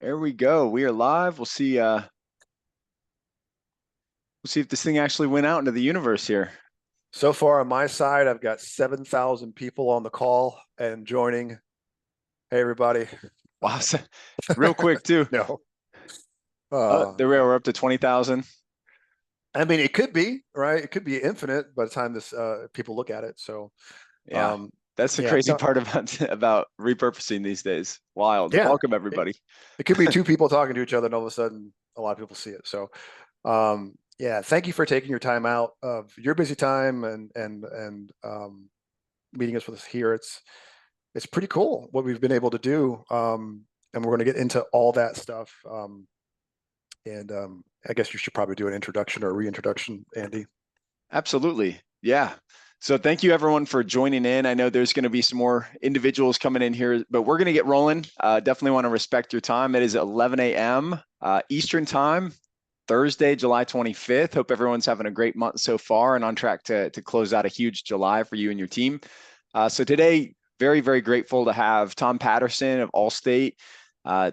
There we go. We are live. We'll see if this thing actually went out into the universe here. So far on my side, I've got 7,000 people on the call and joining. Hey, everybody. Wow, real quick too. No. There we are. We're up to 20,000. I mean, it could be, right? It could be infinite by the time this people look at it. So, Yeah, that's the yeah, crazy part about repurposing these days. Wild. yeah. Welcome everybody. It could be two people talking to each other, and all of a sudden, a lot of people see it. So, yeah, thank you for taking your time out of your busy time and meeting us with us here. It's pretty cool what we've been able to do, and we're going to get into all that stuff. I guess you should probably do an introduction or a reintroduction, Andy. Absolutely. Yeah. So thank you everyone for joining in. I know there's going to be some more individuals coming in here, but we're going to get rolling. Definitely want to respect your time. It is 11 a.m. Eastern time, Thursday, July 25th. Hope everyone's having a great month so far and on track to close out a huge July for you and your team. So today, very, very grateful to have Tom Patterson of Allstate.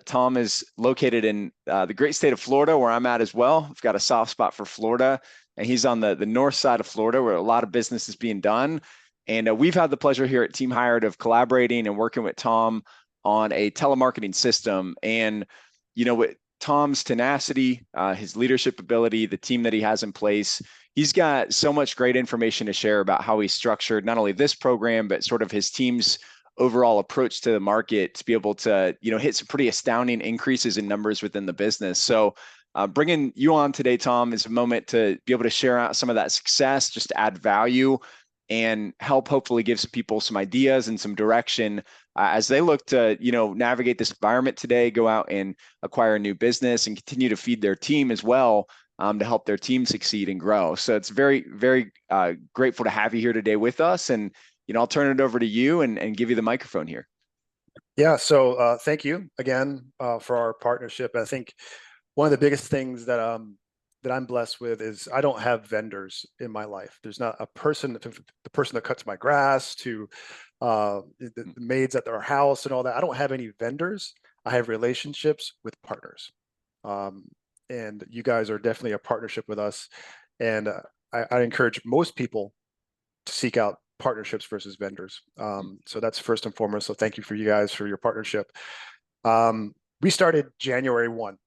Tom is located in the great state of Florida, where I'm at as well. I've got a soft spot for Florida, and he's on the north side of Florida, where a lot of business is being done. And we've had the pleasure here at Team Hired of collaborating and working with Tom on a telemarketing system. And, you know, with Tom's tenacity, his leadership ability, the team that he has in place, he's got so much great information to share about how he's structured not only this program, but sort of his team's overall approach to the market to be able to, hit some pretty astounding increases in numbers within the business. So bringing you on today, Tom, is a moment to be able to share out some of that success, just to add value and help hopefully give some people some ideas and some direction as they look to, navigate this environment today, go out and acquire a new business and continue to feed their team as well, to help their team succeed and grow. So it's very, very grateful to have you here today with us. And, I'll turn it over to you and give you the microphone here. Yeah. So thank you again for our partnership. I think one of the biggest things that I'm blessed with is I don't have vendors in my life. There's not a person, the person that cuts my grass to the maids at their house and all that. I don't have any vendors. I have relationships with partners. And you guys are definitely a partnership with us. And I encourage most people to seek out partnerships versus vendors. So that's first and foremost. So thank you for you guys for your partnership. We started January 1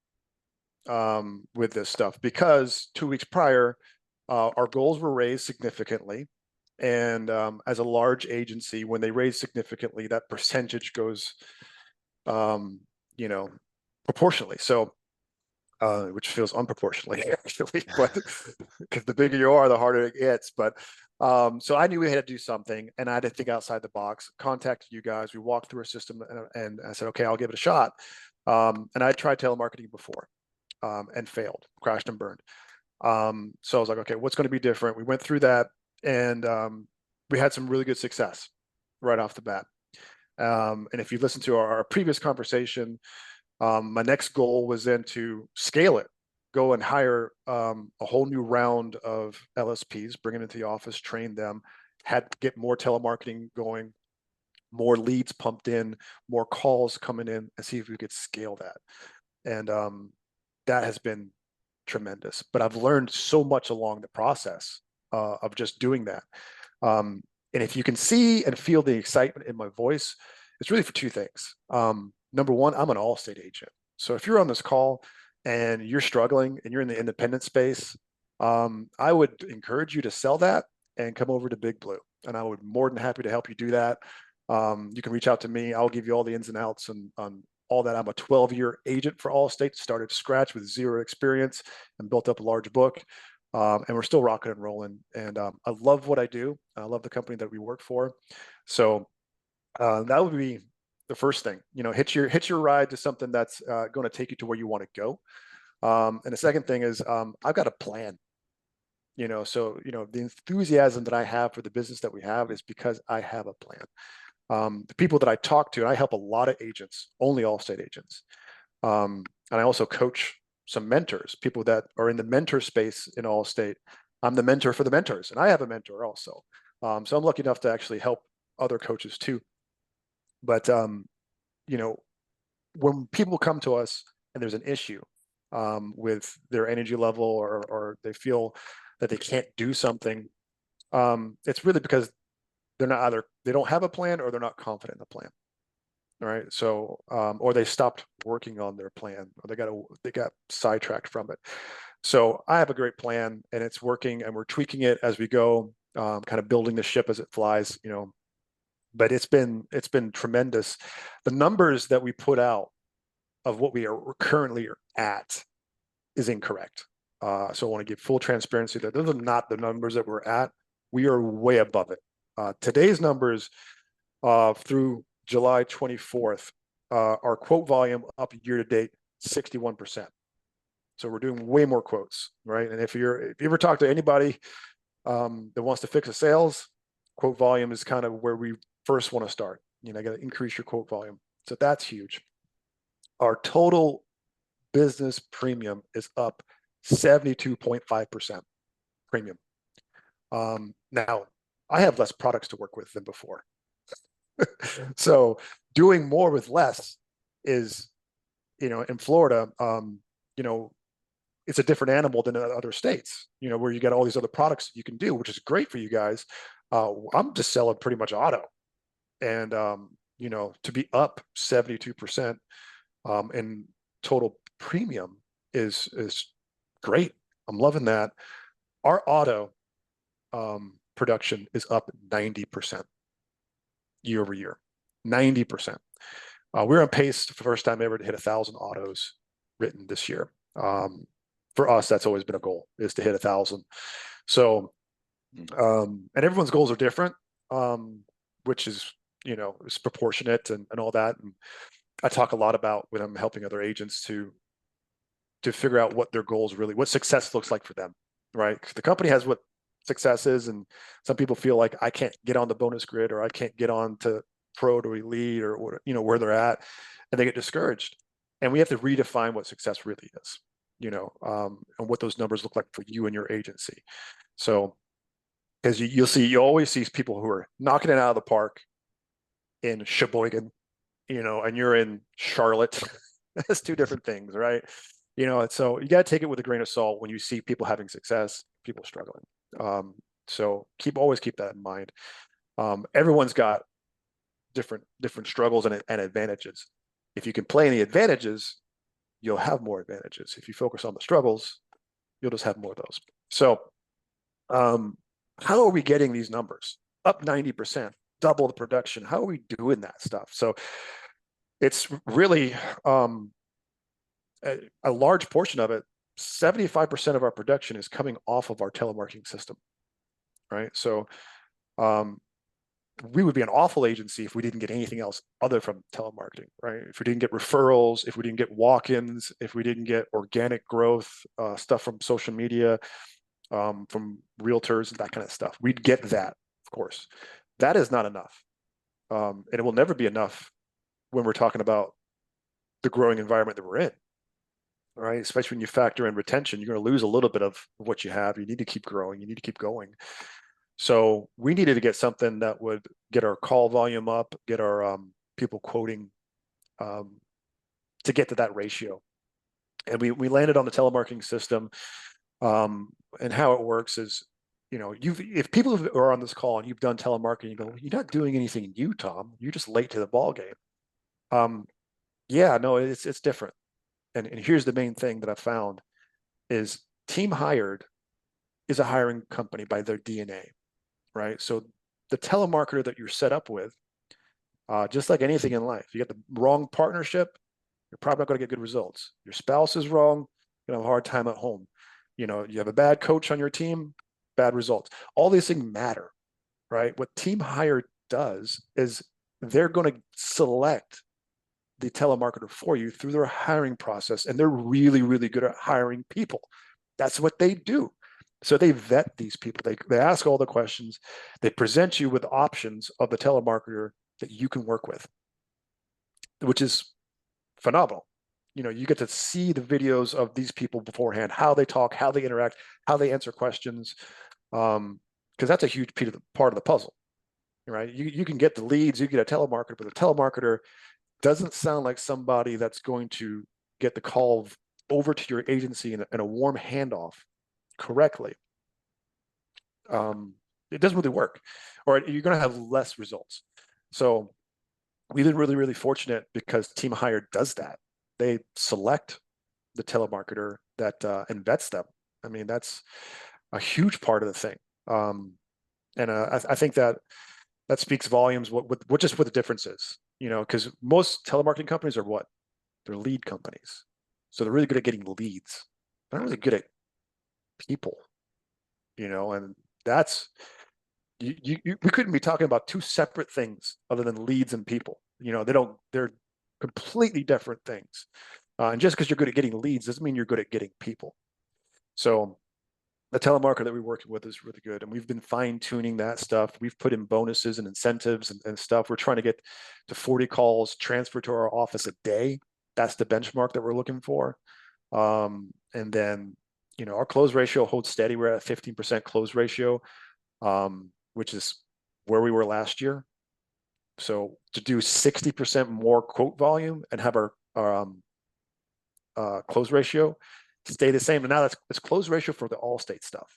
with this stuff because 2 weeks prior, our goals were raised significantly. And as a large agency, when they raise significantly, that percentage goes, proportionally. So, which feels unproportionally actually, but because the bigger you are, the harder it gets. But so I knew we had to do something, and I had to think outside the box. Contacted you guys. We walked through a system, and I said, okay, I'll give it a shot. And I tried telemarketing before, and failed, crashed and burned. So I was like, okay, what's going to be different? We went through that, and we had some really good success right off the bat. And if you listen to our previous conversation, my next goal was then to scale it, go and hire a whole new round of LSPs, bring it into the office, train them, had to get more telemarketing going, more leads pumped in, more calls coming in, and see if we could scale that. And that has been tremendous. But I've learned so much along the process of just doing that. And if you can see and feel the excitement in my voice, it's really for two things. Number one, I'm an Allstate agent. So if you're on this call and you're struggling and you're in the independent space, I would encourage you to sell that and come over to Big Blue. And I would be more than happy to help you do that. You can reach out to me. I'll give you all the ins and outs on all that. I'm a 12-year agent for Allstate, started from scratch with zero experience and built up a large book. And we're still rocking and rolling. And I love what I do. I love the company that we work for. So that would be the first thing. Hitch your ride to something that's going to take you to where you want to go. And the second thing is I've got a plan. So the enthusiasm that I have for the business that we have is because I have a plan. The people that I talk to, and I help a lot of agents, only Allstate agents. And I also coach some mentors, people that are in the mentor space in Allstate. I'm the mentor for the mentors, and I have a mentor also. So I'm lucky enough to actually help other coaches too. But when people come to us and there's an issue with their energy level, or they feel that they can't do something, it's really because they don't have a plan, or they're not confident in the plan. All right. So, or they stopped working on their plan, or they got sidetracked from it. So I have a great plan, and it's working, and we're tweaking it as we go, kind of building the ship as it flies, but it's been tremendous. The numbers that we put out of what we are currently at is incorrect. So I want to give full transparency that those are not the numbers that we're at. We are way above it. Today's numbers through July 24th, our quote volume up year to date 61%. So we're doing way more quotes, right? And if you ever talk to anybody that wants to fix a sales, quote volume is kind of where we first want to start. Got to increase your quote volume. So that's huge. Our total business premium is up 72.5% premium. Now, I have less products to work with than before. So doing more with less is, in Florida, it's a different animal than in other states, where you get all these other products you can do, which is great for you guys. I'm just selling pretty much auto, and to be up 72% in total premium is great. I'm loving that. Our auto production is up 90% year over year, 90%. We're on pace for the first time ever to hit 1,000 autos written this year. For us, that's always been a goal, is to hit 1,000. So, and everyone's goals are different, which is, is proportionate and all that. And I talk a lot about when I'm helping other agents to figure out what their goals really, what success looks like for them, right? The company has what success is, and some people feel like I can't get on the bonus grid, or I can't get on to pro to elite, or where they're at, and they get discouraged. And we have to redefine what success really is, and what those numbers look like for you and your agency. So, because you always see people who are knocking it out of the park in Sheboygan, and you're in Charlotte. That's two different things, right? So you got to take it with a grain of salt when you see people having success, people struggling. So always keep that in mind. Everyone's got different struggles and advantages. If you can play in the advantages, you'll have more advantages. If you focus on the struggles, you'll just have more of those. So, how are we getting these numbers up 90%, double the production? How are we doing that stuff? So it's really a large portion of it. 75% of our production is coming off of our telemarketing system, right? So we would be an awful agency if we didn't get anything else other from telemarketing, right? If we didn't get referrals, if we didn't get walk-ins, if we didn't get organic growth, stuff from social media, from realtors and that kind of stuff, we'd get that, of course. That is not enough. And it will never be enough when we're talking about the growing environment that we're in, right? Especially when you factor in retention, you're going to lose a little bit of what you have. You need to keep growing. You need to keep going. So we needed to get something that would get our call volume up, get our people quoting, to get to that ratio. And we landed on the telemarketing system. And how it works is, if people are on this call and you've done telemarketing, you go, you're not doing anything new, Tom. You're just late to the ball game. Yeah, no, it's different. And here's the main thing that I found is Team Hired is a hiring company by their DNA, right? So the telemarketer that you're set up with, just like anything in life, you get the wrong partnership, you're probably not going to get good results. Your spouse is wrong, you're going to have a hard time at home. You have a bad coach on your team, bad results. All these things matter, right? What Team Hired does is they're going to select the telemarketer for you through their hiring process, and they're really, really good at hiring people. That's what they do. So they vet these people. They ask all the questions. They present you with options of the telemarketer that you can work with, which is phenomenal. You get to see the videos of these people beforehand, how they talk, how they interact, how they answer questions, because that's a huge part of the puzzle, right? You can get the leads, you get a telemarketer, but the telemarketer doesn't sound like somebody that's going to get the call over to your agency in a warm handoff correctly, it doesn't really work, or you're going to have less results. So we've been really, really fortunate because Team Hire does that. They select the telemarketer that and vets them. I mean, that's a huge part of the thing. And I think that speaks volumes what just what the difference is, you know, because most telemarketing companies are what? They're lead companies. So they're really good at getting leads. They're not really good at people, you know, and that's we couldn't be talking about two separate things other than leads and people. You know, they're completely different things. And just because you're good at getting leads doesn't mean you're good at getting people. So the telemarketer that we're working with is really good. And we've been fine tuning that stuff. We've put in bonuses and incentives and stuff. We're trying to get to 40 calls transferred to our office a day. That's the benchmark that we're looking for. And then, you know, our close ratio holds steady. We're at a 15% close ratio, which is where we were last year. So to do 60% more quote volume and have our close ratio stay the same. And now that's close ratio for the Allstate stuff,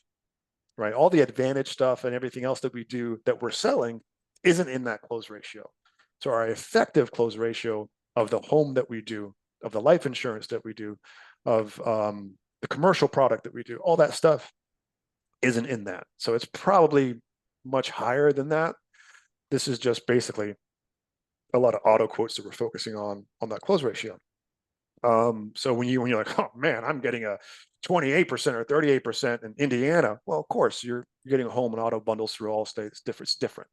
right? All the Advantage stuff and everything else that we do that we're selling isn't in that close ratio. So our effective close ratio of the home that we do, of the life insurance that we do, of the commercial product that we do, all that stuff isn't in that. So it's probably much higher than that. This is just basically a lot of auto quotes that we're focusing on that close ratio. So when you're like, oh man, I'm getting a 28% or 38% in Indiana. Well, of course, you're getting a home and auto bundles through Allstate. It's different.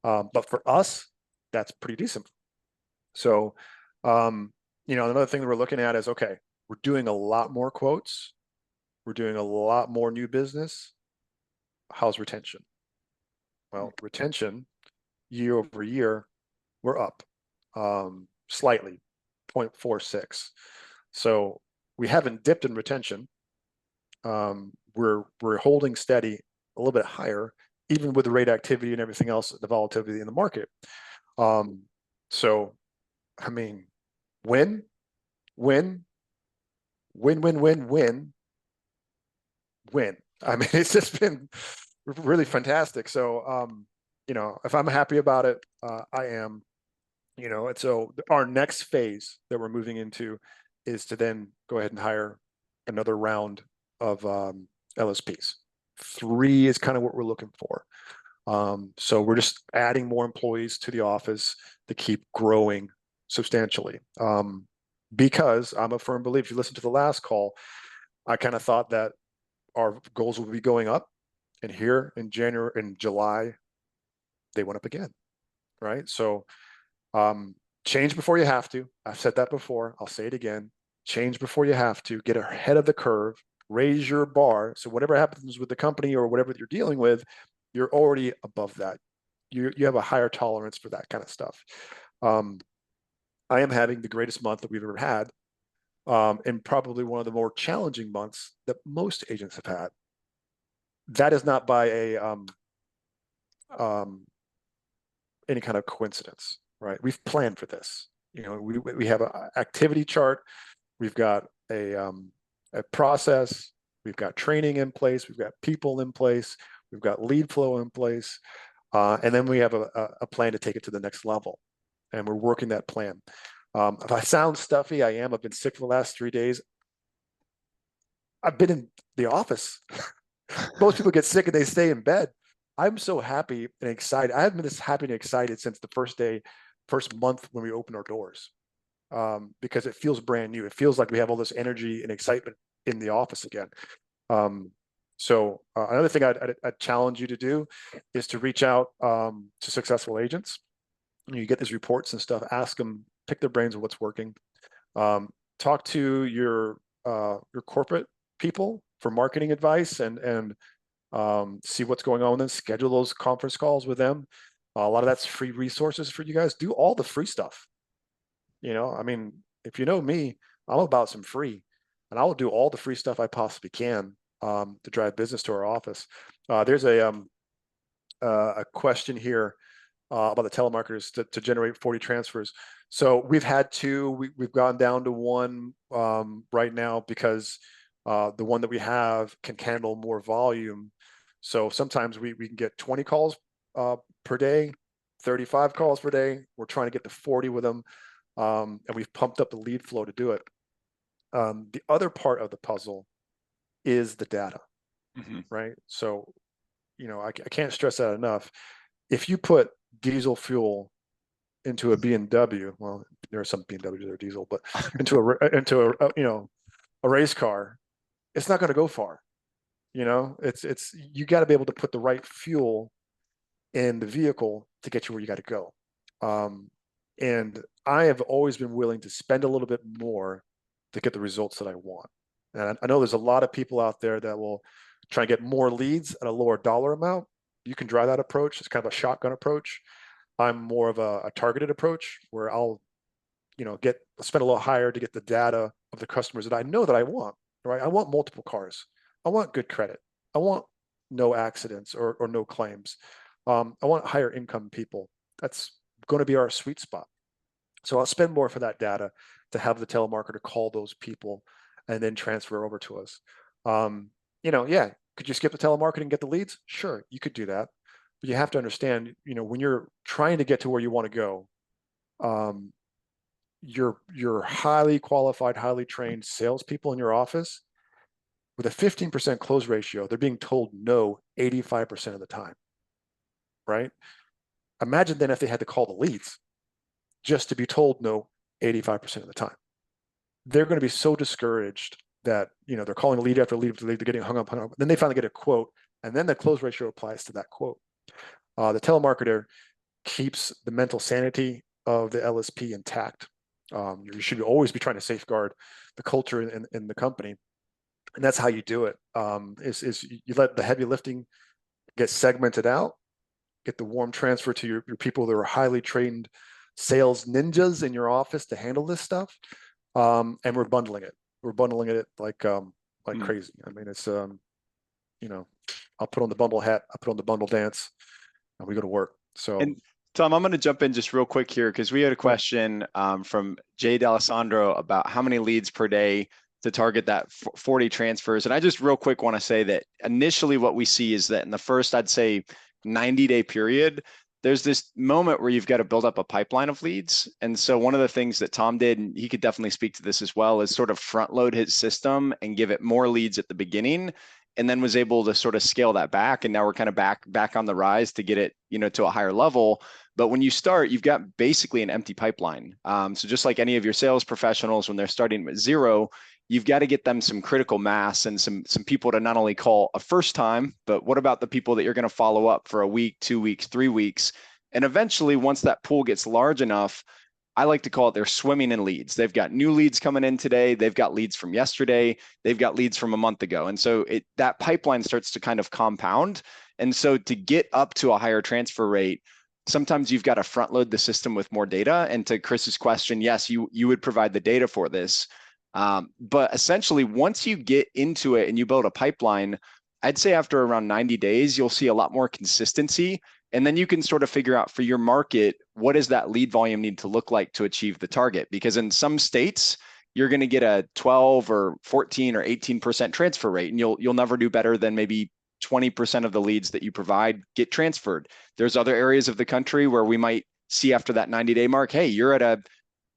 But for us, that's pretty decent. So, you know, another thing that we're looking at is, okay, we're doing a lot more quotes. We're doing a lot more new business. How's retention? Well, retention year over year, we're up slightly, 0.46. So we haven't dipped in retention. We're holding steady a little bit higher, even with the rate activity and everything else, the volatility in the market. So, I mean, win. I mean, it's just been really fantastic. So, you know, if I'm happy about it, I am. You know, and so our next phase that we're moving into is to then go ahead and hire another round of LSPs. 3 is kind of what we're looking for. So we're just adding more employees to the office to keep growing substantially. Because I'm a firm believer, if you listen to the last call, I kind of thought that our goals will be going up. And here in January and July, they went up again, right? So change before you have to. I've said that before. I'll say it again. Change before you have to. Get ahead of the curve. Raise your bar. So whatever happens with the company or whatever you're dealing with, you're already above that. You have a higher tolerance for that kind of stuff. I am having the greatest month that we've ever had, and probably one of the more challenging months that most agents have had. That is not by any kind of coincidence. Right, we've planned for this. You know, we have an activity chart. We've got a process. We've got training in place. We've got people in place. We've got lead flow in place, and then we have a plan to take it to the next level. And we're working that plan. If I sound stuffy, I am. I've been sick for the last 3 days. I've been in the office. Most people get sick and they stay in bed. I'm so happy and excited. I haven't been this happy and excited since the first month when we opened our doors, because it feels brand new. It feels like we have all this energy and excitement in the office again. So another thing I'd challenge you to do is to reach out to successful agents. You get these reports and stuff, ask them, pick their brains on what's working. Talk to your corporate people for marketing advice and see what's going on with them, schedule those conference calls with them. A lot of that's free resources for you guys. Do all the free stuff. You know, I mean, if you know me, I'm about some free, and I will do all the free stuff I possibly can to drive business to our office. There's a question here about the telemarketers to generate 40 transfers. So we've had two, we've gone down to one right now because the one that we have can handle more volume. So sometimes we can get 20 calls per day, 35 calls per day. We're trying to get to 40 with them. And we've pumped up the lead flow to do it. The other part of the puzzle is the data, right? So, I can't stress that enough. If you put diesel fuel into a BMW, well, there are some BMWs that are diesel, but into a race car, it's not going to go far. It's you got to be able to put the right fuel in the vehicle to get you where you got to go. And I have always been willing to spend a little bit more to get the results that I want. And I know there's a lot of people out there that will try and get more leads at a lower dollar amount. You can try that approach. It's kind of a shotgun approach. I'm more of a targeted approach where I'll, spend a little higher to get the data of the customers that I know that I want, right? I want multiple cars. I want good credit. I want no accidents or no claims. I want higher income people. That's going to be our sweet spot. So I'll spend more for that data to have the telemarketer call those people and then transfer over to us. Yeah, could you skip the telemarketing and get the leads? Sure, you could do that. But you have to understand, when you're trying to get to where you want to go, your highly qualified, highly trained salespeople in your office with a 15% close ratio, they're being told no 85% of the time, right? Imagine then if they had to call the leads just to be told no 85% of the time. They're going to be so discouraged that, they're calling lead after lead after lead, they're getting hung up. Then they finally get a quote, and then the close ratio applies to that quote. The telemarketer keeps the mental sanity of the LSP intact. You should always be trying to safeguard the culture in the company. And that's how you do it. Is you let the heavy lifting get segmented out, get the warm transfer to your people that are highly trained sales ninjas in your office to handle this stuff. And we're bundling it. We're bundling it like crazy. I mean, it's I'll put on the bundle hat, I put on the bundle dance, and we go to work. So, And Tom, I'm going to jump in just real quick here because we had a question from Jay D'Alessandro about how many leads per day to target that 40 transfers. And I just real quick want to say that initially what we see is that in the first, I'd say 90-day period, there's this moment where you've got to build up a pipeline of leads. And so one of the things that Tom did, and he could definitely speak to this as well, is sort of front load his system and give it more leads at the beginning, and then was able to sort of scale that back. And now we're kind of back on the rise to get it, to a higher level. But when you start, you've got basically an empty pipeline. So just like any of your sales professionals, when they're starting at zero, you've got to get them some critical mass and some people to not only call a first time, but what about the people that you're going to follow up for a week, 2 weeks, 3 weeks? And eventually, once that pool gets large enough, I like to call it they're swimming in leads. They've got new leads coming in today. They've got leads from yesterday. They've got leads from a month ago. And so that pipeline starts to kind of compound. And so to get up to a higher transfer rate, sometimes you've got to front load the system with more data. And to Chris's question, yes, you would provide the data for this. But essentially, once you get into it and you build a pipeline, I'd say after around 90 days, you'll see a lot more consistency. And then you can sort of figure out for your market, what does that lead volume need to look like to achieve the target? Because in some states, you're going to get a 12 or 14 or 18% transfer rate, and you'll never do better than maybe 20% of the leads that you provide get transferred. There's other areas of the country where we might see after that 90-day mark, hey, you're at a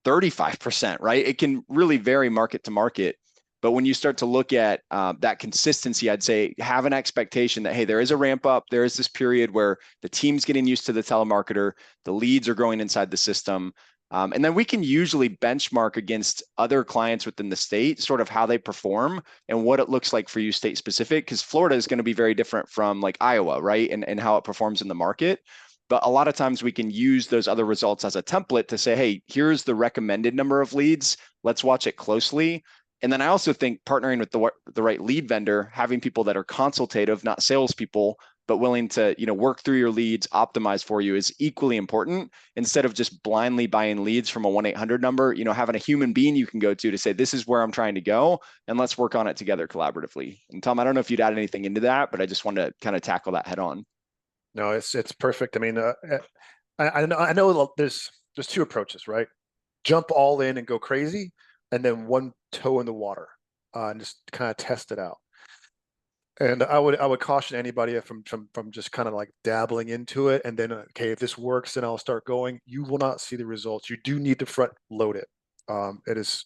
35%, right? It can really vary market to market. But when you start to look at that consistency, I'd say have an expectation that, hey, there is a ramp up. There is this period where the team's getting used to the telemarketer, the leads are growing inside the system. And then we can usually benchmark against other clients within the state, sort of how they perform and what it looks like for you state specific, because Florida is going to be very different from like Iowa, right? And how it performs in the market. But a lot of times we can use those other results as a template to say, hey, here's the recommended number of leads. Let's watch it closely. And then I also think partnering with the right lead vendor, having people that are consultative, not salespeople, but willing to work through your leads, optimize for you is equally important. Instead of just blindly buying leads from a 1-800 number, having a human being you can go to say, this is where I'm trying to go, and let's work on it together collaboratively. And Tom, I don't know if you'd add anything into that, but I just wanted to kind of tackle that head on. No, it's perfect. I mean, I know there's two approaches, right? Jump all in and go crazy, and then one toe in the water, and just kind of test it out. And I would caution anybody from just kind of like dabbling into it, and then okay, if this works, then I'll start going. You will not see the results. You do need to front load it. It is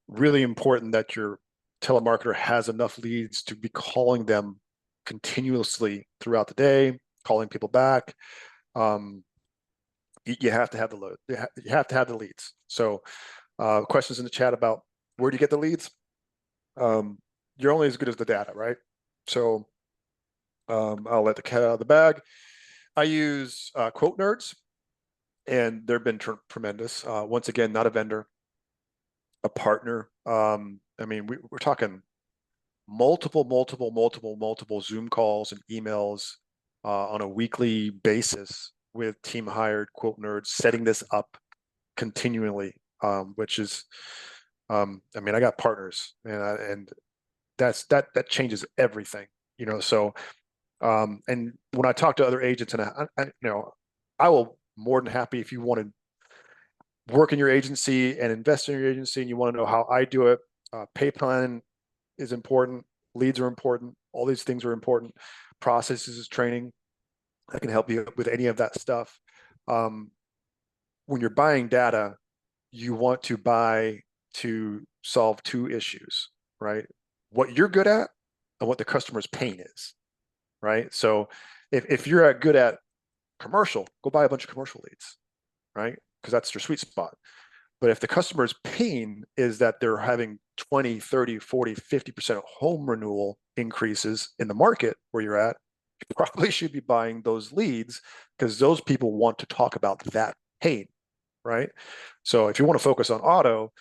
really important that your telemarketer has enough leads to be calling them continuously throughout the day, calling people back. Um, you have to have the load. You have to have the leads. So, questions in the chat about where do you get the leads? You're only as good as the data, right? So, I'll let the cat out of the bag. I use Quote Nerds, and they've been tremendous. Once again, not a vendor, a partner. I mean, we're talking multiple Zoom calls and emails on a weekly basis with team hired Quote Nerds, setting this up continually, which is, I mean, I got partners, and that changes everything, you know. So, and when I talk to other agents, and I will more than happy if you want to work in your agency and invest in your agency, and you want to know how I do it. Pay plan is important. Leads are important. All these things are important. Processes is training. I can help you with any of that stuff. When you're buying data, you want to buy to solve two issues, right? What you're good at and what the customer's pain is, right? So if you're good at commercial, go buy a bunch of commercial leads, right? Because that's your sweet spot. But if the customer's pain is that they're having 20, 30, 40, 50% home renewal increases in the market where you're at, you probably should be buying those leads because those people want to talk about that pain, right? So if you want to focus on auto,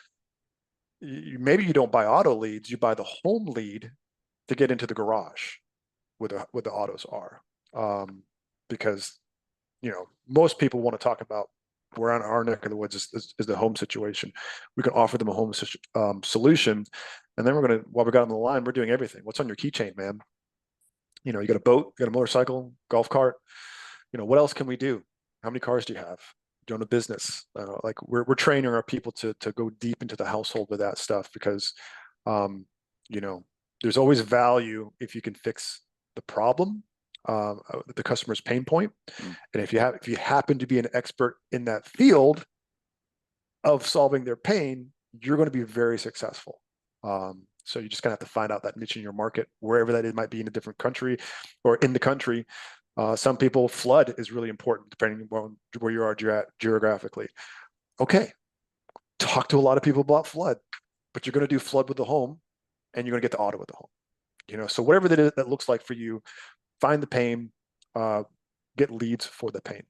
maybe you don't buy auto leads, you buy the home lead to get into the garage where the autos are. Because, you know, most people want to talk about where on our neck of the woods is the home situation. We can offer them a home solution. And then while we got on the line, we're doing everything. What's on your keychain, man? You know, you got a boat, you got a motorcycle, golf cart. You know, what else can we do? How many cars do you have? Do you own a business? Like we're training our people to go deep into the household with that stuff because, you know, there's always value if you can fix the problem, the customer's pain point. Mm. And if you happen to be an expert in that field of solving their pain, you're going to be very successful. So you're just gonna have to find out that niche in your market, wherever that is, might be in a different country or in the country. Some people, flood is really important depending on where you are geographically. Okay, talk to a lot of people about flood, but you're going to do flood with the home, and you're going to get the auto with the home. You know, so whatever that is that looks like for you, find the pain, get leads for the pain.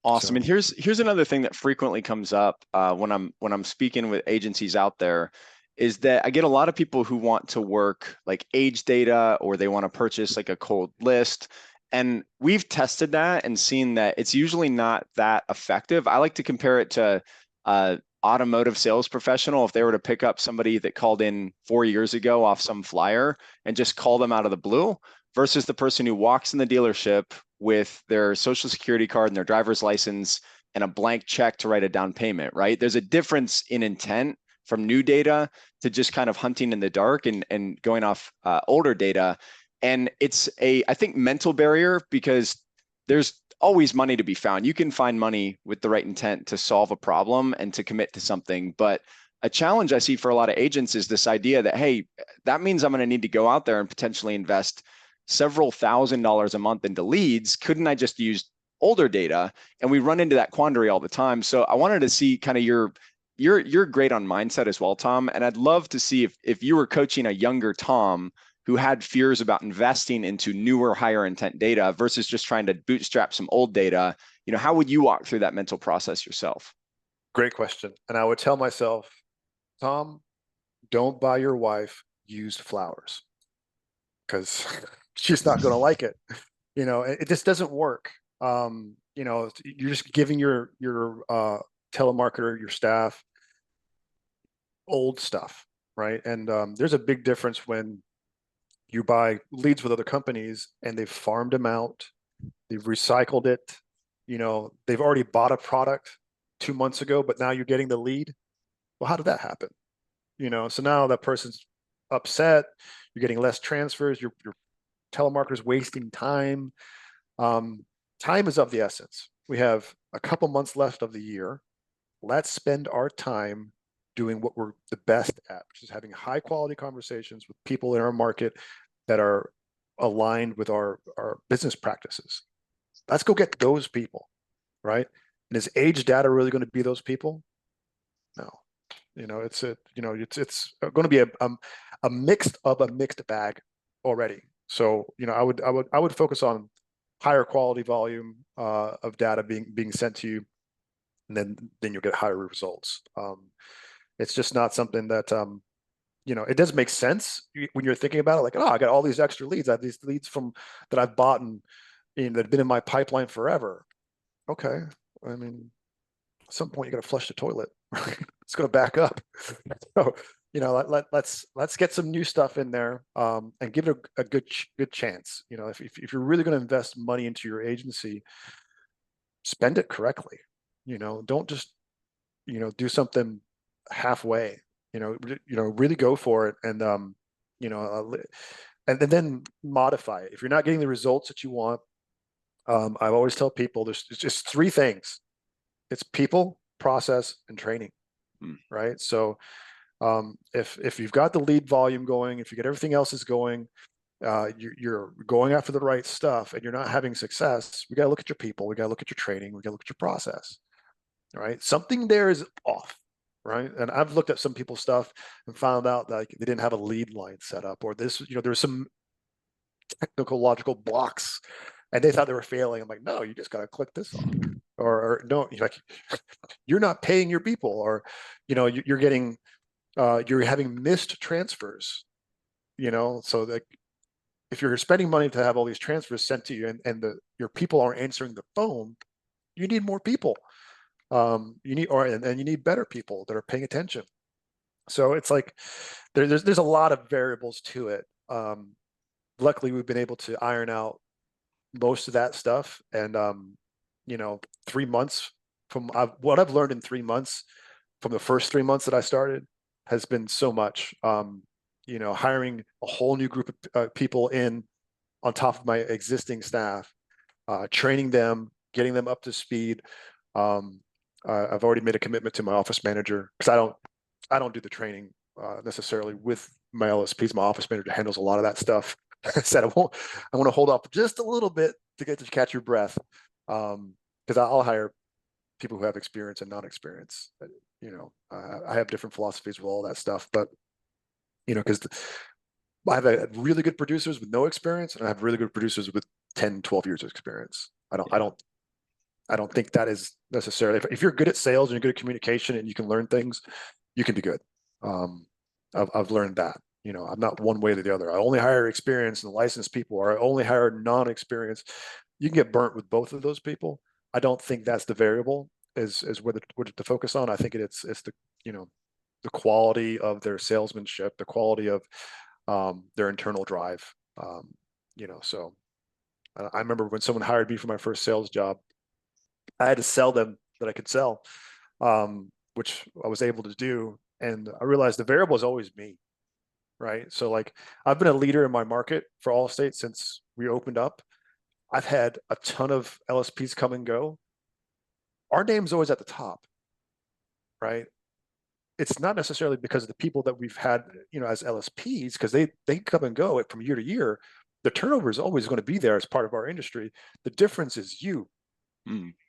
Awesome. So And here's another thing that frequently comes up when I'm speaking with agencies out there, is that I get a lot of people who want to work like age data, or they want to purchase like a cold list. And we've tested that and seen that it's usually not that effective. I like to compare it to automotive sales professional. If they were to pick up somebody that called in 4 years ago off some flyer and just call them out of the blue, versus the person who walks in the dealership with their social security card and their driver's license and a blank check to write a down payment, right? There's a difference in intent from new data to just kind of hunting in the dark and going off older data. And it's I think, mental barrier, because there's always money to be found. You can find money with the right intent to solve a problem and to commit to something. But a challenge I see for a lot of agents is this idea that, hey, that means I'm going to need to go out there and potentially invest several $1,000s a month into leads. Couldn't I just use older data? And we run into that quandary all the time. So I wanted to see kind of you're great on mindset as well, Tom. And I'd love to see if you were coaching a younger Tom who had fears about investing into newer, higher intent data versus just trying to bootstrap some old data, you know, how would you walk through that mental process yourself? great question. And I would tell myself, Tom, don't buy your wife used flowers because she's not going to like it. You know, it just doesn't work. You know, you're just giving your telemarketer, your staff, old stuff, right? And there's a big difference when you buy leads with other companies and they've farmed them out, they've recycled it, they've already bought a product 2 months ago, but now you're getting the lead. Well, how did that happen? So now that person's upset, you're getting less transfers, your telemarketer's wasting time. Time is of the essence. We have a couple months left of the year. Let's spend our time doing what we're the best at, which is having high quality conversations with people in our market that are aligned with our business practices. Let's go get those people, right? And is age data really going to be those people? No. It's going to be a mixed bag already. So, I would focus on higher quality volume of data being sent to you, and then you'll get higher results. It's just not something that it does make sense when you're thinking about it. Like, oh, I got all these extra leads. I have these leads that I've bought and that have been in my pipeline forever. Okay, I mean, at some point you got to flush the toilet. It's going to back up. So, let's get some new stuff in there and give it a good chance. If you're really going to invest money into your agency, spend it correctly. Don't just do something halfway. Really go for it, and and then modify it. If you're not getting the results that you want, I always tell people there's just three things. It's people, process, and training, right? So if you've got the lead volume going, if you get everything else is going, you're going after the right stuff and you're not having success, we got to look at your people, we got to look at your training, we got to look at your process, right? Something there is off, right? And I've looked at some people's stuff and found out that they didn't have a lead line set up, or there's some technical logical blocks and they thought they were failing. I'm like, no, you just got to click this off. Or no, you're not paying your people, or you're getting you're having missed transfers. So like if you're spending money to have all these transfers sent to you and your people aren't answering the phone, you need more people. You need better people that are paying attention. So it's like there's a lot of variables to it. Luckily, we've been able to iron out most of that stuff, and 3 months from what I've learned in 3 months from the first 3 months that I started has been so much. Hiring a whole new group of people in on top of my existing staff, training them, getting them up to speed. I've already made a commitment to my office manager because I don't do the training necessarily with my LSPs. My office manager handles a lot of that stuff. I said I want to hold off just a little bit to get to catch your breath, because I'll hire people who have experience and non-experience. I have different philosophies with all that stuff, but because I have really good producers with no experience, and I have really good producers with 10, 12 years of experience. I don't think that is necessarily, if you're good at sales and you're good at communication and you can learn things, you can be good. I've learned that. I'm not one way or the other. I only hire experienced and licensed people, or I only hire non-experienced. You can get burnt with both of those people. I don't think that's the variable is what to focus on. I think it's the the quality of their salesmanship, the quality of their internal drive. So I remember when someone hired me for my first sales job, I had to sell them that I could sell, which I was able to do. And I realized the variable is always me, right? So like I've been a leader in my market for Allstate since we opened up. I've had a ton of LSPs come and go. Our name's always at the top, right? It's not necessarily because of the people that we've had, as LSPs, because they come and go from year to year. The turnover is always going to be there as part of our industry. The difference is you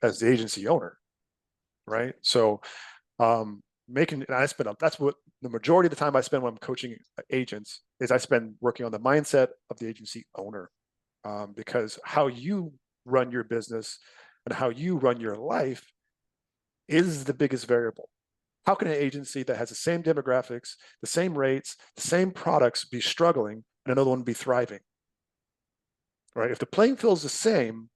as the agency owner, right? So that's what the majority of the time I spend when I'm coaching agents is I spend working on the mindset of the agency owner, because how you run your business and how you run your life is the biggest variable. How can an agency that has the same demographics, the same rates, the same products be struggling and another one be thriving? Right? If the playing field is the same,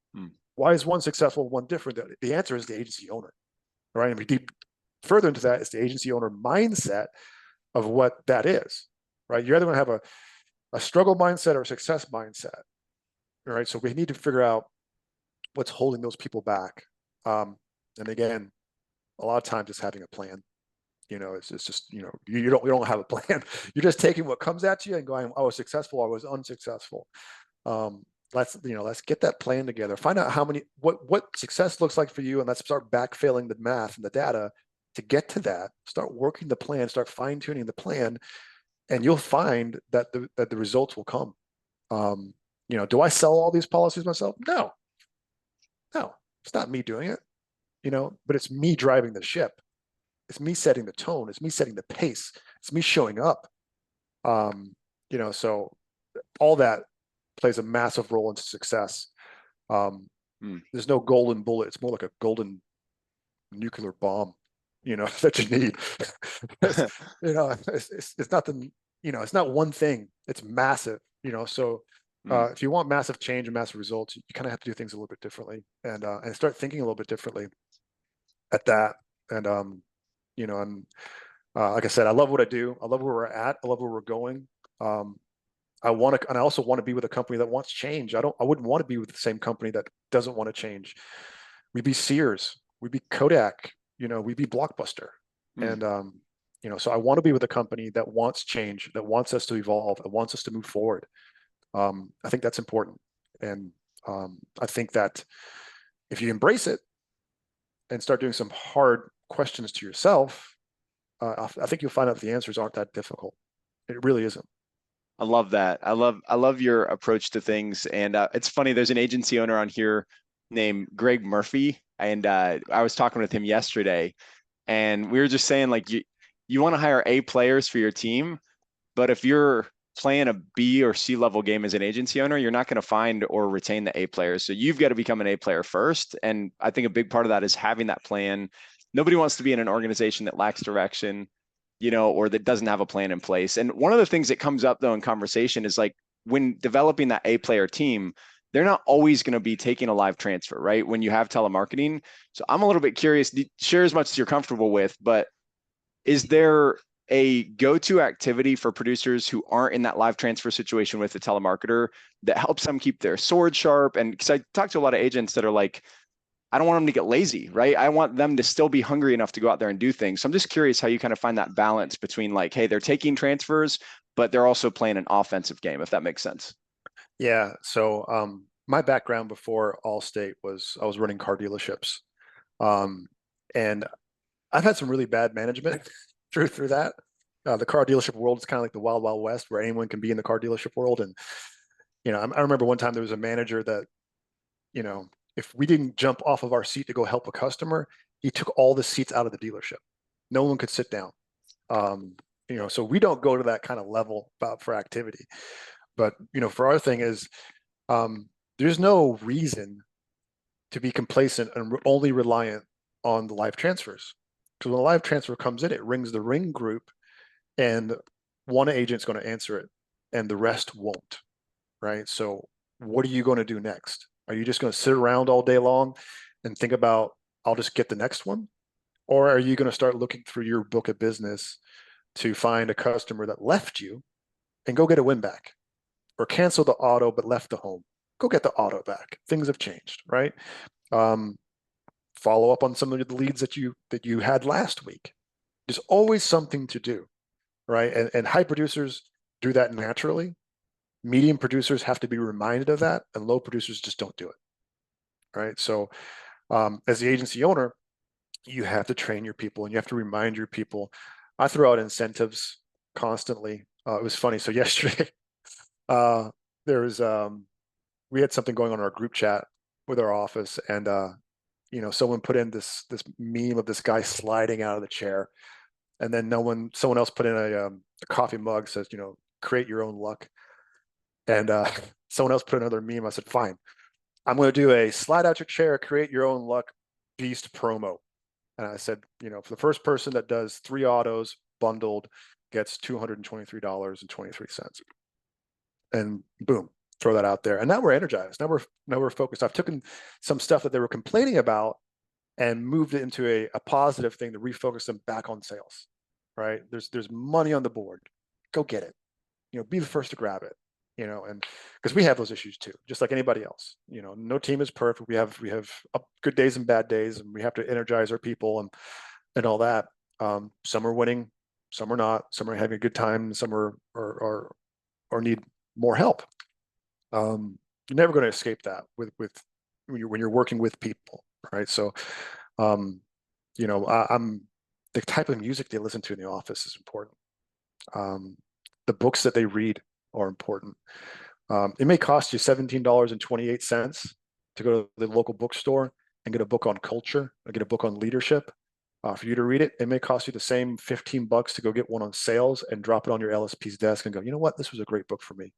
why is one successful, one different? The answer is the agency owner. Right? And we deep further into that is the agency owner mindset of what that is. Right? You're either going to have a struggle mindset or a success mindset. All right. So we need to figure out what's holding those people back. And again, a lot of times it's having a plan. It's just, you don't have a plan. You're just taking what comes at you and going, I was successful, I was unsuccessful. Let's get that plan together. Find out what success looks like for you, and let's start backfilling the math and the data to get to that. Start working the plan, start fine tuning the plan, and you'll find that the results will come. Do I sell all these policies myself? No, it's not me doing it. But it's me driving the ship. It's me setting the tone. It's me setting the pace. It's me showing up. So all that plays a massive role into success. There's no golden bullet. It's more like a golden nuclear bomb, that you need. It's nothing, it's not one thing. It's massive, so if you want massive change and massive results, you kind of have to do things a little bit differently and start thinking a little bit differently at that. And, like I said, I love what I do. I love where we're at. I love where we're going. I also want to be with a company that wants change. I wouldn't want to be with the same company that doesn't want to change. We'd be Sears, we'd be Kodak, we'd be Blockbuster. And, so I want to be with a company that wants change, that wants us to evolve, that wants us to move forward. I think that's important. And I think that if you embrace it and start doing some hard questions to yourself, I think you'll find out the answers aren't that difficult. It really isn't. I love that. I love your approach to things. And it's funny, there's an agency owner on here named Greg Murphy. And I was talking with him yesterday, and we were just saying, like, you want to hire A players for your team, but if you're playing a B or C level game as an agency owner, you're not going to find or retain the A players. So you've got to become an A player first. And I think a big part of that is having that plan. Nobody wants to be in an organization that lacks direction, or that doesn't have a plan in place. And one of the things that comes up though in conversation is, like, when developing that A player team, they're not always going to be taking a live transfer, right? When you have telemarketing. So I'm a little bit curious, share as much as you're comfortable with, but is there a go-to activity for producers who aren't in that live transfer situation with a telemarketer that helps them keep their sword sharp? And because I talk to a lot of agents that are like, I don't want them to get lazy, right? I want them to still be hungry enough to go out there and do things. So I'm just curious how you kind of find that balance between, like, hey, they're taking transfers, but they're also playing an offensive game, if that makes sense. Yeah. So my background before Allstate was I was running car dealerships. And I've had some really bad management through that. The car dealership world is kind of like the wild, wild west where anyone can be in the car dealership world. And, I remember one time there was a manager that, if we didn't jump off of our seat to go help a customer, he took all the seats out of the dealership. No one could sit down. So we don't go to that kind of level for activity. But, for our thing is, there's no reason to be complacent and only reliant on the live transfers. Because when a live transfer comes in, it rings the ring group, and one agent's going to answer it, and the rest won't, right? So what are you going to do next? Are you just going to sit around all day long and think about, I'll just get the next one? Or are you going to start looking through your book of business to find a customer that left you and go get a win back? Or cancel the auto but left the home? Go get the auto back. Things have changed, right? Follow up on some of the leads that you had last week. There's always something to do, right? And high producers do that naturally. Medium producers have to be reminded of that, and low producers just don't do it, right? So as the agency owner, you have to train your people and you have to remind your people. I throw out incentives constantly. It was funny. So yesterday, there was we had something going on in our group chat with our office, and someone put in this meme of this guy sliding out of the chair, and then someone else put in a coffee mug, says, create your own luck. And someone else put another meme. I said, fine, I'm going to do a slide out your chair, create your own luck beast promo. And I said, for the first person that does 3 autos bundled gets $223.23. And boom, throw that out there. And now we're energized. Now we're focused. I've taken some stuff that they were complaining about and moved it into a positive thing to refocus them back on sales, right? There's money on the board. Go get it. Be the first to grab it. and because we have those issues too, just like anybody else. No team is perfect. We have good days and bad days, and we have to energize our people and all that. Some are winning, some are not. Some are having a good time. Some are or need more help. You're never going to escape that with when you're working with people, right? So, I'm the type of music they listen to in the office is important. The books that they read are important. It may cost you $17.28 to go to the local bookstore and get a book on culture or get a book on leadership. For you to read it, it may cost you the same $15 to go get one on sales and drop it on your LSP's desk and go, you know what, this was a great book for me.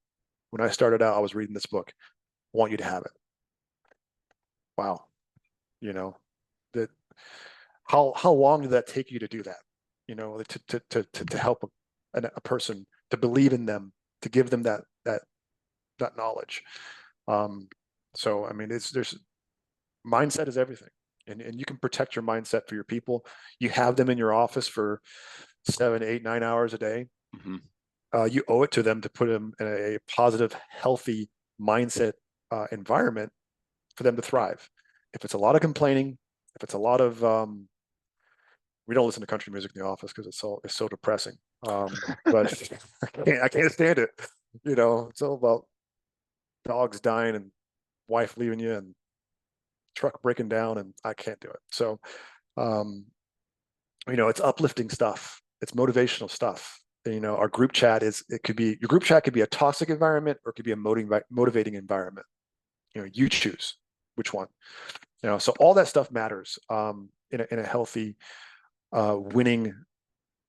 When I started out, I was reading this book. I want you to have it. Wow. That how long did that take you to do that? To help a person, to believe in them, to give them that knowledge. So I mean, there's mindset is everything, and you can protect your mindset for your people. You have them in your office for 7, 8, 9 hours a day. Mm-hmm. You owe it to them to put them in a positive, healthy mindset environment for them to thrive. If it's a lot of complaining, if it's a lot of we don't listen to country music in the office because it's so depressing. But I can't stand it. It's all about dogs dying and wife leaving you and truck breaking down, and I can't do it. So, it's uplifting stuff. It's motivational stuff. Our group chat your group chat could be a toxic environment or it could be a motivating environment. You choose which one. So all that stuff matters in a healthy, winning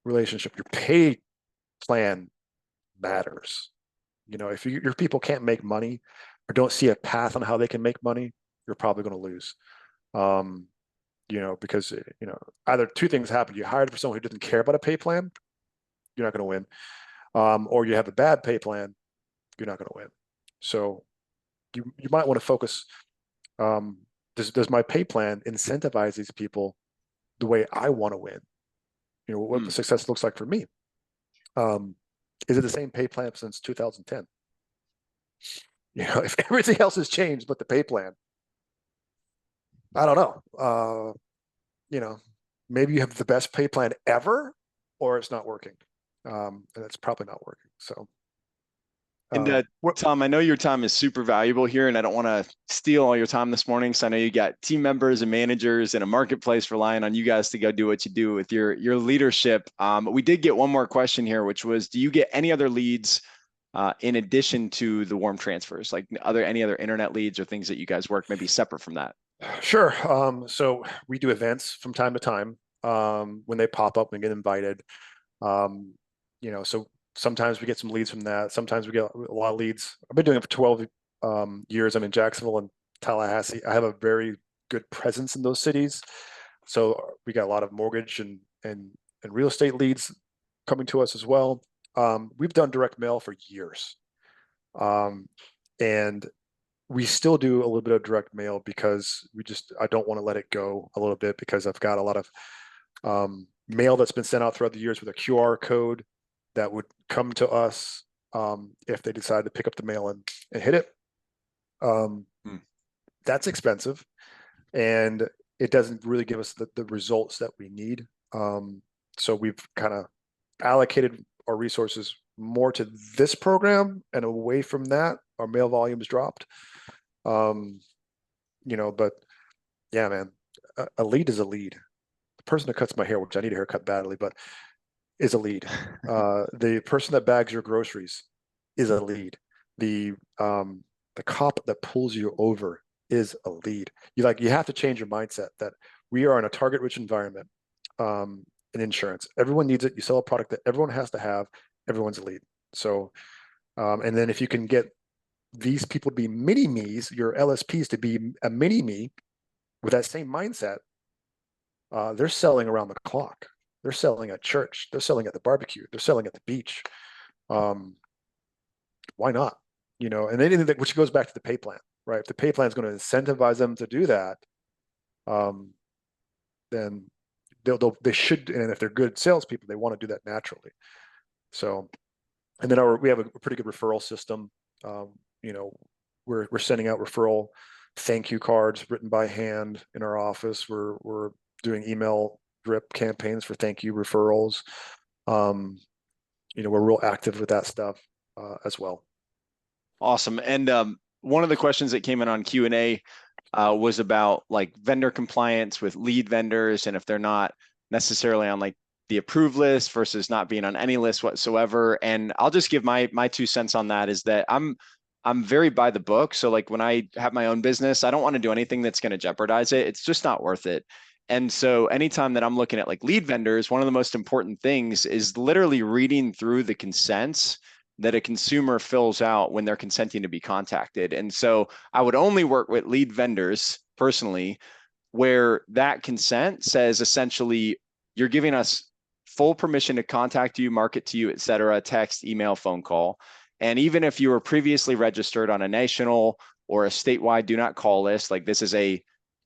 relationship. Your pay plan matters. If your people can't make money or don't see a path on how they can make money, you're probably going to lose. Because either two things happen: you hired for someone who doesn't care about a pay plan, you're not going to win, or you have a bad pay plan, you're not going to win. So you might want to focus. Does my pay plan incentivize these people the way I want to win? What the success looks like for me. Is it the same pay plan since 2010? If everything else has changed but the pay plan, I don't know. Maybe you have the best pay plan ever, or it's not working. And it's probably not working. So, And Tom, I know your time is super valuable here, and I don't want to steal all your time this morning. So I know you got team members and managers and a marketplace relying on you guys to go do what you do with your leadership. But we did get one more question here, which was, do you get any other leads in addition to the warm transfers? Like any other internet leads or things that you guys work maybe separate from that? Sure. So we do events from time to time. When they pop up and get invited. So sometimes we get some leads from that. Sometimes we get a lot of leads. I've been doing it for 12 years. I'm in Jacksonville and Tallahassee. I have a very good presence in those cities. So we got a lot of mortgage and real estate leads coming to us as well. We've done direct mail for years. And we still do a little bit of direct mail because I don't want to let it go a little bit because I've got a lot of mail that's been sent out throughout the years with a QR code that would come to us if they decide to pick up the mail and hit it. That's expensive, and it doesn't really give us the results that we need. So we've kind of allocated our resources more to this program, and away from that, our mail volumes dropped. But yeah, man, a lead is a lead. The person that cuts my hair, which I need a haircut badly, but is a lead. The person that bags your groceries is a lead. The cop that pulls you over is a lead. You have to change your mindset that we are in a target-rich environment in insurance. Everyone needs it. You sell a product that everyone has to have. Everyone's a lead. So, and then if you can get these people to be mini me's, your LSPs to be a mini me with that same mindset, they're selling around the clock. They're selling at church. They're selling at the barbecue. They're selling at the beach. Why not? And anything which goes back to the pay plan, right? If the pay plan is going to incentivize them to do that, then they should. And if they're good salespeople, they want to do that naturally. So, and then we have a pretty good referral system. You know, we're sending out referral thank you cards written by hand in our office. We're doing email drip campaigns for thank you referrals. You know, we're real active with that stuff as well. Awesome. And one of the questions that came in on Q&A was about like vendor compliance with lead vendors, and if they're not necessarily on like the approved list versus not being on any list whatsoever. And I'll just give my 2 cents on that, is that I'm very by the book. So like when I have my own business, I don't want to do anything that's going to jeopardize it. It's just not worth it. And so anytime that I'm looking at like lead vendors, one of the most important things is literally reading through the consents that a consumer fills out when they're consenting to be contacted. And so I would only work with lead vendors personally where that consent says essentially you're giving us full permission to contact you, market to you, et cetera, text, email, phone call. And even if you were previously registered on a national or a statewide do not call list, like this is a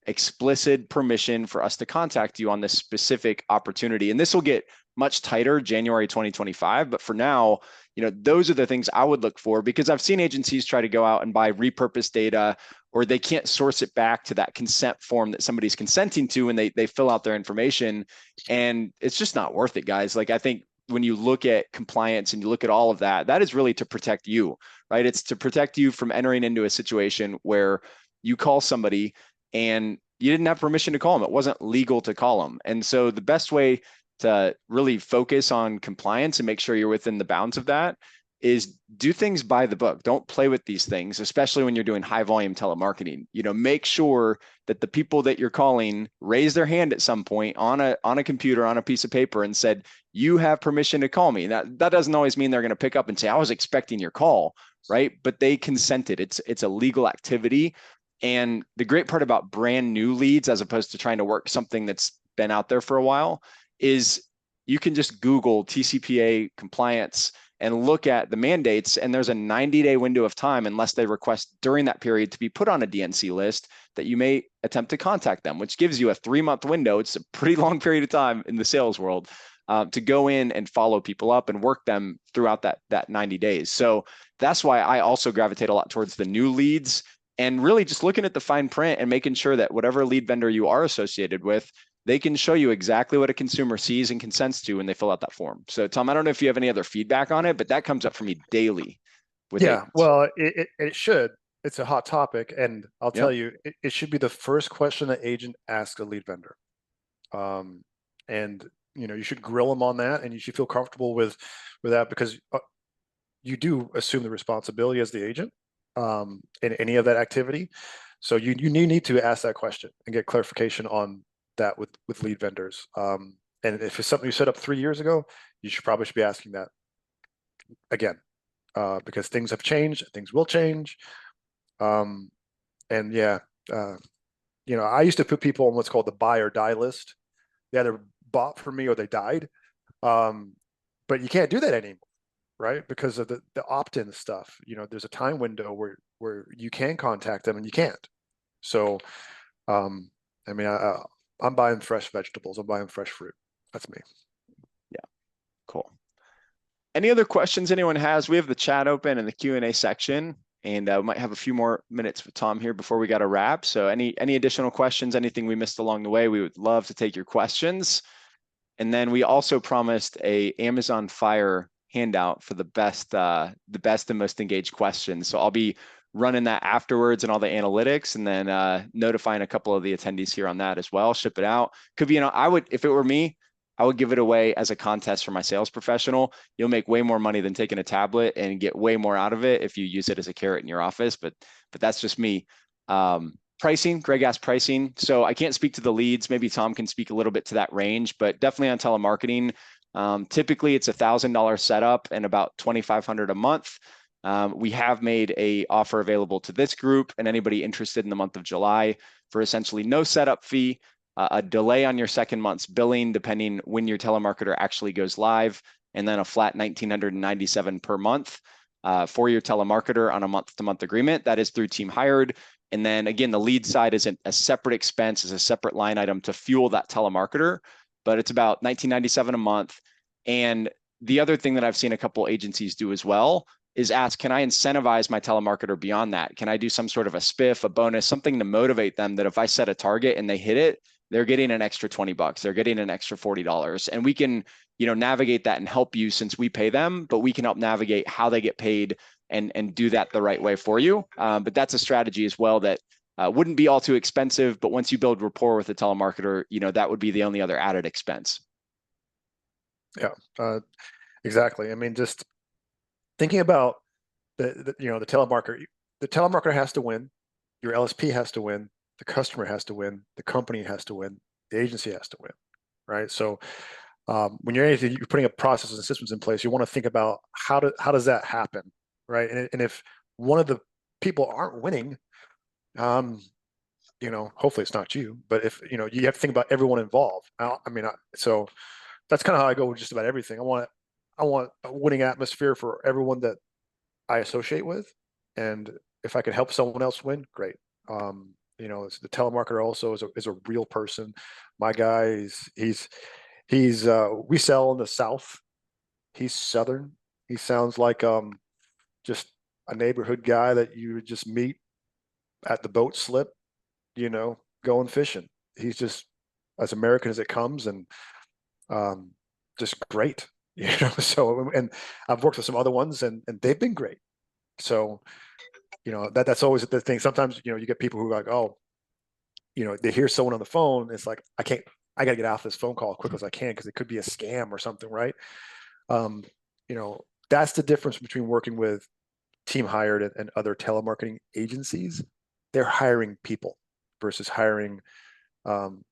explicit permission for us to contact you on this specific opportunity. And this will get much tighter January 2025. But for now, you know, those are the things I would look for, because I've seen agencies try to go out and buy repurposed data, or they can't source it back to that consent form that somebody's consenting to, and they fill out their information. And it's just not worth it, guys. Like, I think when you look at compliance and you look at all of that, that is really to protect you, right? It's to protect you from entering into a situation where you call somebody and you didn't have permission to call them. It wasn't legal to call them. And so the best way to really focus on compliance and make sure you're within the bounds of that is do things by the book. Don't play with these things, especially when you're doing high volume telemarketing. You know, make sure that the people that you're calling raise their hand at some point on a computer, on a piece of paper, and said, you have permission to call me. That doesn't always mean they're going to pick up and say, I was expecting your call, right? But they consented. It's a legal activity. And the great part about brand new leads, as opposed to trying to work something that's been out there for a while, is you can just Google TCPA compliance and look at the mandates, and there's a 90-day window of time, unless they request during that period to be put on a DNC list, that you may attempt to contact them, which gives you a 3-month window. It's a pretty long period of time in the sales world to go in and follow people up and work them throughout that 90 days. So that's why I also gravitate a lot towards the new leads, and really just looking at the fine print and making sure that whatever lead vendor you are associated with, they can show you exactly what a consumer sees and consents to when they fill out that form. So Tom, I don't know if you have any other feedback on it, but that comes up for me daily with agents. Well, it should. It's a hot topic, and I'll tell Yep. you, it should be the first question an agent asks a lead vendor. And you know, you should grill them on that, and you should feel comfortable with that, because you do assume the responsibility as the agent in any of that activity. So you need to ask that question and get clarification on that with lead vendors. And if it's something you set up 3 years ago, you probably should be asking that again, because things have changed, things will change. And yeah, you know, I used to put people on what's called the buy or die list. They either bought from me or they died. But you can't do that anymore, right? Because of the opt-in stuff. You know, there's a time window where you can contact them and you can't. So, I mean, I'm buying fresh vegetables. I'm buying fresh fruit. That's me. Yeah, cool. Any other questions anyone has? We have the chat open in the Q&A section, and we might have a few more minutes with Tom here before we got to wrap. So any additional questions, anything we missed along the way, we would love to take your questions. And then we also promised a Amazon Fire handout for the best and most engaged questions. So I'll be running that afterwards and all the analytics, and then notifying a couple of the attendees here on that as well. Ship it out. Could be, you know, I would, if it were me, I would give it away as a contest for my sales professional. You'll make way more money than taking a tablet, and get way more out of it if you use it as a carrot in your office. But that's just me. Pricing, Greg asked pricing. So I can't speak to the leads. Maybe Tom can speak a little bit to that range, but definitely on telemarketing. Typically it's $1,000 setup and about $2,500 a month. We have made a offer available to this group and anybody interested in the month of July for essentially no setup fee, a delay on your second month's billing, depending when your telemarketer actually goes live, and then a flat $1,997 per month for your telemarketer on a month-to-month agreement. That is through Team Hired. And then again, the lead side is a separate expense, is a separate line item to fuel that telemarketer, but it's about $1,997 a month. And the other thing that I've seen a couple agencies do as well is ask, can I incentivize my telemarketer beyond that? Can I do some sort of a spiff, a bonus, something to motivate them that if I set a target and they hit it, they're getting an extra $20, they're getting an extra $40. And we can, navigate that and help you since we pay them, but we can help navigate how they get paid and do that the right way for you. But that's a strategy as well that wouldn't be all too expensive, but once you build rapport with a telemarketer, that would be the only other added expense. Yeah, exactly. I mean, just thinking about the telemarketer has to win, your LSP has to win, the customer has to win, the company has to win, the agency has to win, right? So when you're putting up processes and systems in place, you want to think about how does that happen, right? And if one of the people aren't winning, hopefully it's not you, but if you have to think about everyone involved. So that's kind of how I go with just about everything. I want a winning atmosphere for everyone that I associate with, and if I can help someone else win, great. The telemarketer also is a real person. My guy he's we sell in the South. He's Southern. He sounds like just a neighborhood guy that you would just meet at the boat slip, going fishing. He's just as American as it comes, and just great. So, and I've worked with some other ones and they've been great. So, that's always the thing. Sometimes, you get people who are like, oh, they hear someone on the phone. It's like, I got to get off this phone call as quick as I can because it could be a scam or something, right? That's the difference between working with Team Hired and other telemarketing agencies. They're hiring people versus hiring, giving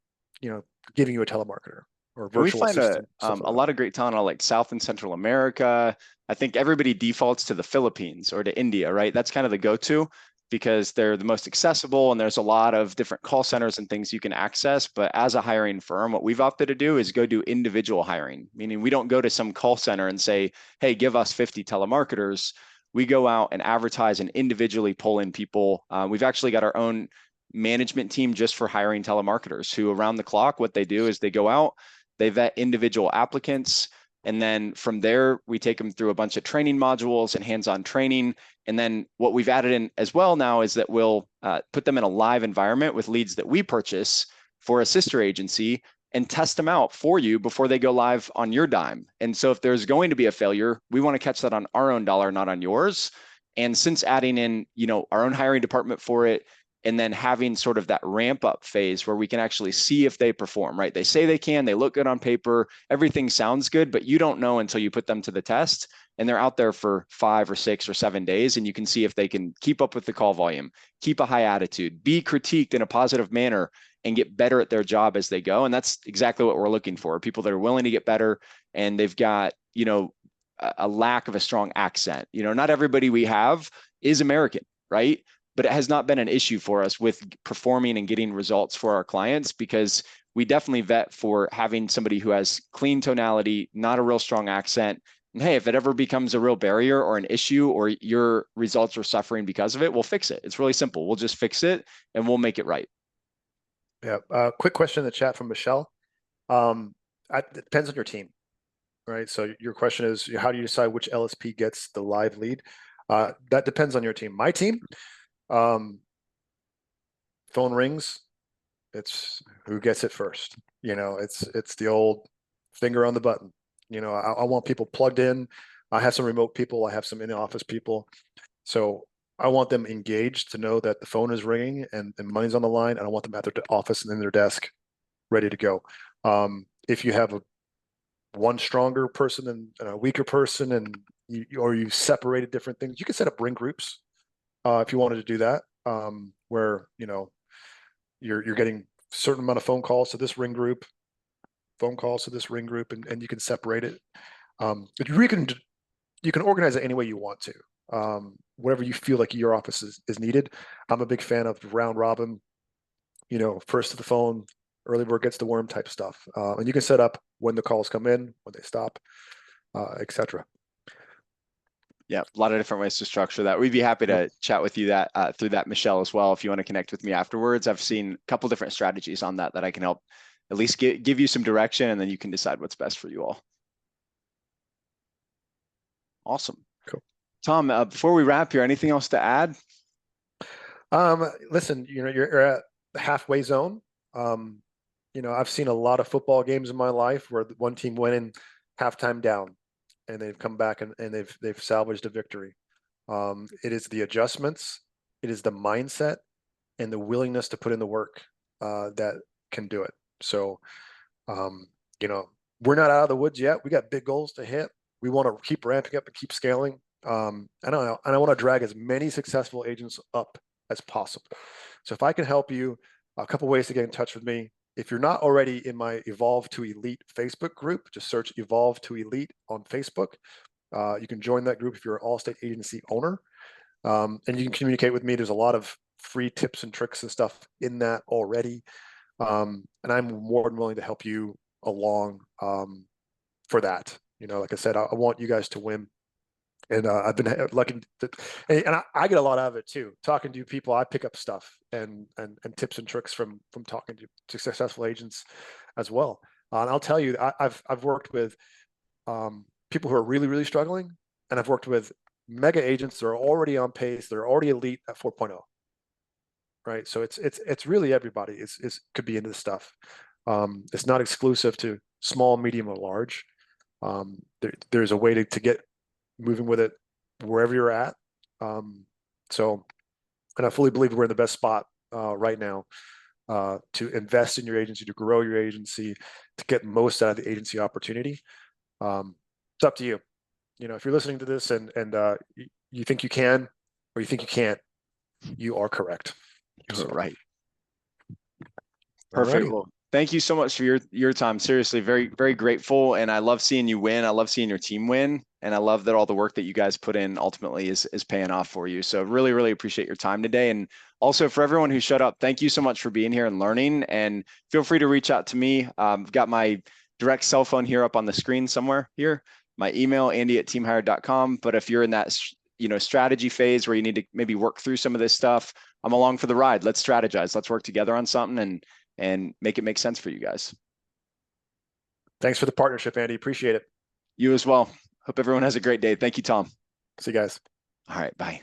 you a telemarketer or And we virtual find assistant. a lot of great talent on like South and Central America. I think everybody defaults to the Philippines or to India, right? That's kind of the go-to because they're the most accessible and there's a lot of different call centers and things you can access. But as a hiring firm, what we've opted to do is go do individual hiring, meaning we don't go to some call center and say, hey, give us 50 telemarketers. We go out and advertise and individually pull in people. We've actually got our own management team just for hiring telemarketers who around the clock, what they do is they go out, they vet individual applicants. And then from there, we take them through a bunch of training modules and hands-on training. And then what we've added in as well now is that we'll put them in a live environment with leads that we purchase for a sister agency and test them out for you before they go live on your dime. And so if there's going to be a failure, we want to catch that on our own dollar, not on yours. And since adding in, our own hiring department for it, and then having sort of that ramp up phase where we can actually see if they perform, right? They say they can, they look good on paper, everything sounds good, but you don't know until you put them to the test and they're out there for 5 or 6 or 7 days and you can see if they can keep up with the call volume, keep a high attitude, be critiqued in a positive manner and get better at their job as they go. And that's exactly what we're looking for. People that are willing to get better and they've got, a lack of a strong accent. Not everybody we have is American, right? But it has not been an issue for us with performing and getting results for our clients because we definitely vet for having somebody who has clean tonality, not a real strong accent. And hey, if it ever becomes a real barrier or an issue or your results are suffering because of it, we'll fix it. It's really simple. We'll just fix it and we'll make it right. Yeah. Quick question in the chat from Michelle. It depends on your team, right? So your question is, how do you decide which LSP gets the live lead? That depends on your team. My team, phone rings, it's who gets it first. It's the old finger on the button. I want people plugged in. I have some remote people, I have some in-office people, so I want them engaged to know that the phone is ringing and money's on the line. I don't want them at their office and in their desk ready to go. If you have one stronger person and a weaker person and you separated different things, you can set up ring groups if you wanted to do that, where you're getting a certain amount of phone calls to this ring group, phone calls to this ring group, and you can separate it. But you can organize it any way you want to, whatever you feel like your office is needed. I'm a big fan of round robin, first to the phone, early bird gets the worm type stuff. And you can set up when the calls come in, when they stop, etc. Yeah, a lot of different ways to structure that. We'd be happy to chat with you through that, Michelle, as well. If you want to connect with me afterwards, I've seen a couple different strategies on that I can help at least give you some direction, and then you can decide what's best for you all. Awesome. Cool. Tom, before we wrap here, anything else to add? Listen, you're at the halfway zone. I've seen a lot of football games in my life where one team went in halftime down and they've come back and they've salvaged a victory. It is the adjustments, it is the mindset and the willingness to put in the work that can do it. So, um, you know, we're not out of the woods yet. We got big goals to hit. We want to keep ramping up and keep scaling. And I want to drag as many successful agents up as possible. So if I can help you, a couple ways to get in touch with me. If you're not already in my Evolve to Elite Facebook group, just search Evolve to Elite on Facebook. You can join that group if you're an Allstate agency owner. And you can communicate with me. There's a lot of free tips and tricks and stuff in that already. And I'm more than willing to help you along for that. Like I said, I want you guys to win. And I've been lucky and I get a lot out of it too. Talking to people, I pick up stuff and tips and tricks from talking to successful agents as well. And I'll tell you, I've worked with people who are really, really struggling, and I've worked with mega agents that are already on pace, they're already elite at 4.0. Right. So it's really everybody is could be into this stuff. It's not exclusive to small, medium, or large. There's a way to get moving with it wherever you're at. And I fully believe we're in the best spot right now to invest in your agency, to grow your agency, to get most out of the agency opportunity. It's up to you. If you're listening to this and you think you can or you think you can't, you are correct. You're right. Perfect. Well, thank you so much for your time. Seriously, very, very grateful. And I love seeing you win. I love seeing your team win. And I love that all the work that you guys put in ultimately is paying off for you. So really, really appreciate your time today. And also for everyone who showed up, thank you so much for being here and learning. And feel free to reach out to me. I've got my direct cell phone here up on the screen somewhere here. My email, andy@teamhire.com. But if you're in that strategy phase where you need to maybe work through some of this stuff, I'm along for the ride. Let's strategize. Let's work together on something and make it make sense for you guys. Thanks for the partnership, Andy. Appreciate it. You as well. Hope everyone has a great day. Thank you, Tom. See you guys. All right. Bye.